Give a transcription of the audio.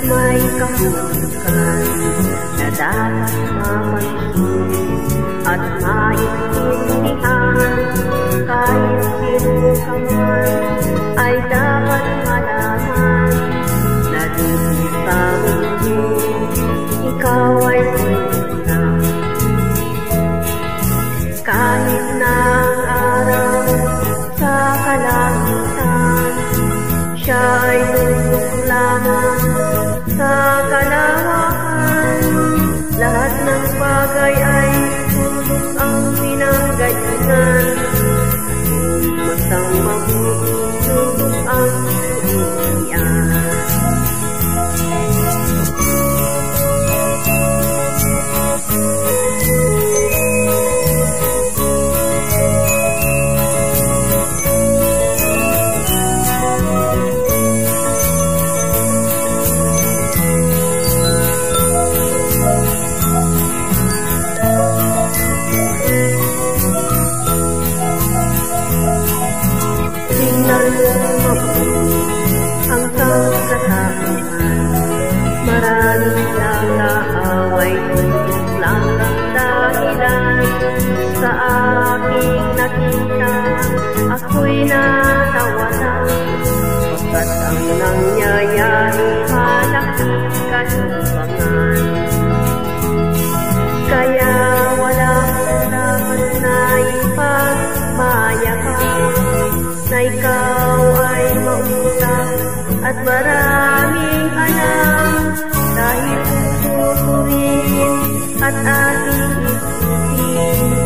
may kahulugan na dapat mapansin at maintindihan. Kahit sino ka man ay dapat malaman na dito sa mundo ikaw ay lang. Kahit na ang araw sa kalangitan, siya ay lulok lamang sa kalawakan. Lahat ng bagay ay tulog ang pinanggalingan. Kung masang mabuti, tulog ang suiyan. Ang sangkatauhan, maraming lang naaway, tulog lang ang dahilan. Sa aking nakita, ako'y natawanan, pagkat ang nangyayari malaking kalibangan. Kaya walang dapat na ipagmayakan na ikaw ay mautang at maraming alam, dahil tuturin at ating ikutin